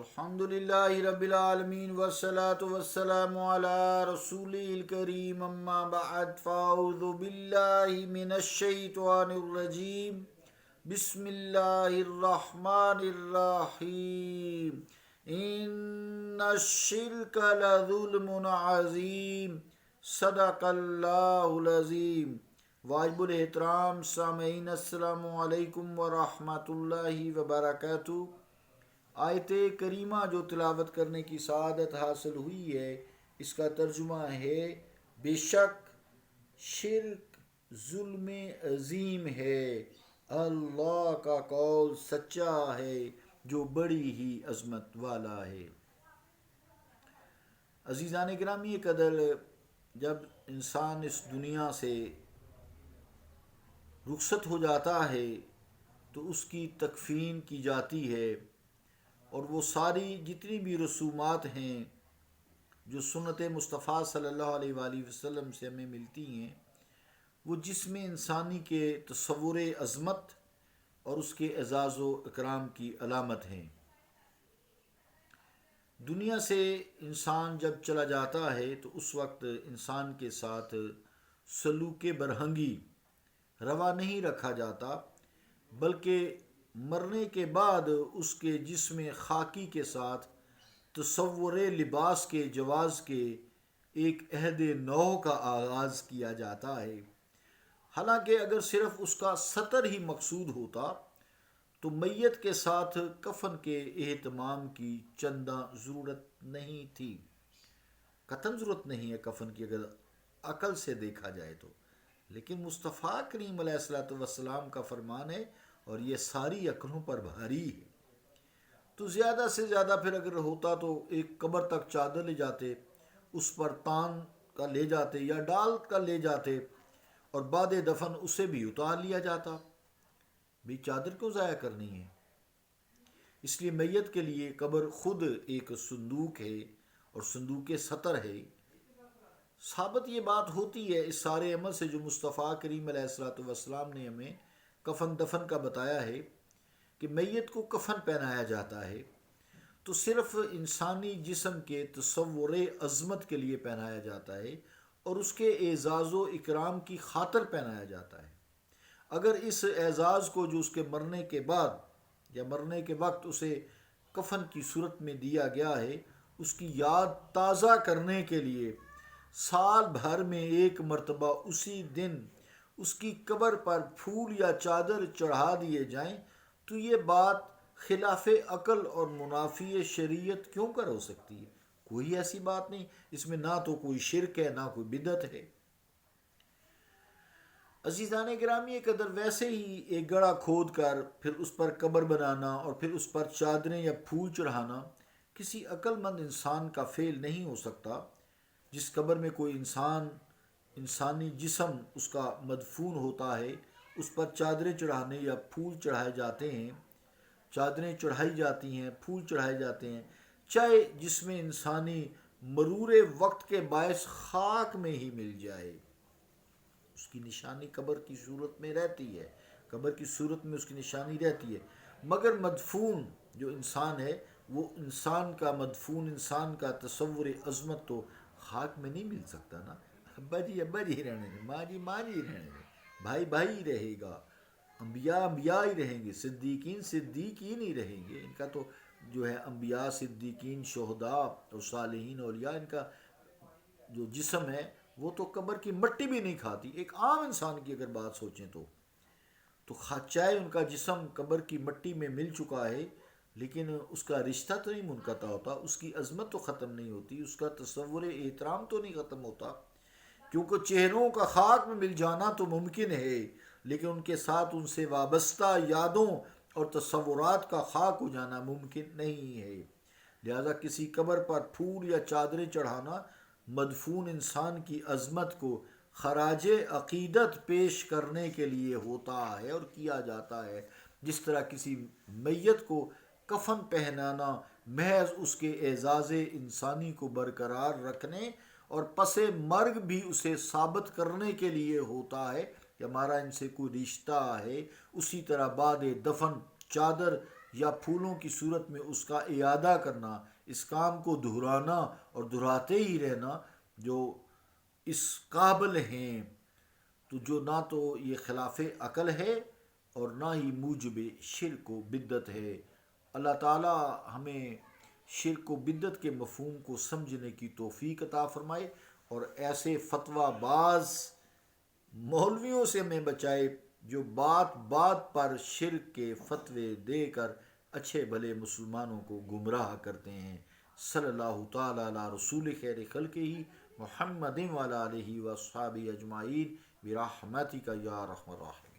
الحمدللہ رب العالمین والصلاة والسلام علی رسولہ الکریم اما بعد فاعوذ باللہ من الشیطان الرجیم بسم اللہ الرحمن الرحیم ان الشرک لظلم عظیم صدق اللہ العظیم۔ واجب الاحترام سامعین، السلام علیکم ورحمۃ اللہ وبرکاتہ۔ آیت کریمہ جو تلاوت کرنے کی سعادت حاصل ہوئی ہے، اس کا ترجمہ ہے بے شک شرک ظلم عظیم ہے، اللہ کا قول سچا ہے جو بڑی ہی عظمت والا ہے۔ عزیزان گرامی قدر، جب انسان اس دنیا سے رخصت ہو جاتا ہے تو اس کی تکفین کی جاتی ہے، اور وہ ساری جتنی بھی رسومات ہیں جو سنت مصطفیٰ صلی اللہ علیہ وآلہ وسلم سے ہمیں ملتی ہیں، وہ جسم انسانی کے تصور عظمت اور اس کے اعزاز و اکرام کی علامت ہیں۔ دنیا سے انسان جب چلا جاتا ہے تو اس وقت انسان کے ساتھ سلوک برہنگی روا نہیں رکھا جاتا، بلکہ مرنے کے بعد اس کے جسم خاکی کے ساتھ تصور لباس کے جواز کے ایک عہد نو کا آغاز کیا جاتا ہے۔ حالانکہ اگر صرف اس کا سطر ہی مقصود ہوتا تو میت کے ساتھ کفن کے اہتمام کی چنداں ضرورت نہیں تھی۔ قطعاً ضرورت نہیں ہے کفن کی اگر عقل سے دیکھا جائے تو، لیکن مصطفیٰ کریم علیہ الصلوۃ والسلام کا فرمان ہے اور یہ ساری عقلوں پر بھاری ہے، تو زیادہ سے زیادہ پھر اگر ہوتا تو ایک قبر تک چادر لے جاتے، اس پر تان کا لے جاتے یا ڈال کا لے جاتے، اور بعد دفن اسے بھی اتار لیا جاتا۔ بھی چادر کیوں ضائع کرنی ہے؟ اس لیے میت کے لیے قبر خود ایک صندوق ہے اور صندوق سطر ہے۔ ثابت یہ بات ہوتی ہے اس سارے عمل سے جو مصطفیٰ کریم علیہ الصلوۃ والسلام نے ہمیں کفن دفن کا بتایا ہے کہ میت کو کفن پہنایا جاتا ہے تو صرف انسانی جسم کے تصور عظمت کے لیے پہنایا جاتا ہے اور اس کے اعزاز و اکرام کی خاطر پہنایا جاتا ہے۔ اگر اس اعزاز کو جو اس کے مرنے کے بعد یا مرنے کے وقت اسے کفن کی صورت میں دیا گیا ہے، اس کی یاد تازہ کرنے کے لیے سال بھر میں ایک مرتبہ اسی دن اس کی قبر پر پھول یا چادر چڑھا دیے جائیں تو یہ بات خلاف عقل اور منافی شریعت کیوں کر ہو سکتی ہے؟ کوئی ایسی بات نہیں، اس میں نہ تو کوئی شرک ہے نہ کوئی بدعت ہے۔ عزیزان گرامی قدر، ویسے ہی ایک گڑھا کھود کر پھر اس پر قبر بنانا اور پھر اس پر چادریں یا پھول چڑھانا کسی عقل مند انسان کا فعل نہیں ہو سکتا۔ جس قبر میں کوئی انسانی جسم اس کا مدفون ہوتا ہے، اس پر چادریں چڑھانے یا پھول چڑھائے جاتے ہیں، چادریں چڑھائی جاتی ہیں، پھول چڑھائے جاتے ہیں، چاہے جسم انسانی مرور وقت کے باعث خاک میں ہی مل جائے، اس کی نشانی قبر کی صورت میں رہتی ہے، قبر کی صورت میں اس کی نشانی رہتی ہے، مگر مدفون جو انسان ہے، وہ انسان کا مدفون، انسان کا تصور عظمت تو خاک میں نہیں مل سکتا نا۔ ابا جی ابا جی رہنے دیں، ماں جی ماں جی رہنے دیں، بھائی بھائی رہے گا، انبیاء انبیاء ہی رہیں گے، صدیقین صدیقین ہی رہیں گے۔ ان کا تو جو ہے انبیاء، صدیقین، شہداء اور صالحین اولیاء، ان کا جو جسم ہے وہ تو قبر کی مٹی بھی نہیں کھاتی۔ ایک عام انسان کی اگر بات سوچیں تو چاہے ان کا جسم قبر کی مٹی میں مل چکا ہے لیکن اس کا رشتہ تو نہیں منقطع ہوتا، اس کی عظمت تو ختم نہیں ہوتی، اس کا تصور احترام تو نہیں ختم ہوتا، کیونکہ چہروں کا خاک میں مل جانا تو ممکن ہے لیکن ان کے ساتھ ان سے وابستہ یادوں اور تصورات کا خاک ہو جانا ممکن نہیں ہے۔ لہذا کسی قبر پر پھول یا چادریں چڑھانا مدفون انسان کی عظمت کو خراج عقیدت پیش کرنے کے لیے ہوتا ہے اور کیا جاتا ہے، جس طرح کسی میت کو کفن پہنانا محض اس کے اعزاز انسانی کو برقرار رکھنے اور پس مرگ بھی اسے ثابت کرنے کے لیے ہوتا ہے کہ ہمارا ان سے کوئی رشتہ ہے، اسی طرح بعد دفن چادر یا پھولوں کی صورت میں اس کا اعادہ کرنا، اس کام کو دہرانا اور دہراتے ہی رہنا جو اس قابل ہیں، تو جو نہ تو یہ خلاف عقل ہے اور نہ ہی موجب شرک و بدعت ہے۔ اللہ تعالی ہمیں شرک و بدعت کے مفہوم کو سمجھنے کی توفیق عطا فرمائے اور ایسے فتویٰ باز مولویوں سے ہمیں بچائے جو بات بات پر شرک کے فتوے دے کر اچھے بھلے مسلمانوں کو گمراہ کرتے ہیں۔ صلی اللہ تعالی علی رسول خیر خلقہ محمد وعلی آلہ و اصحابہ اجمعین برحمتک یا ارحم الراحمین۔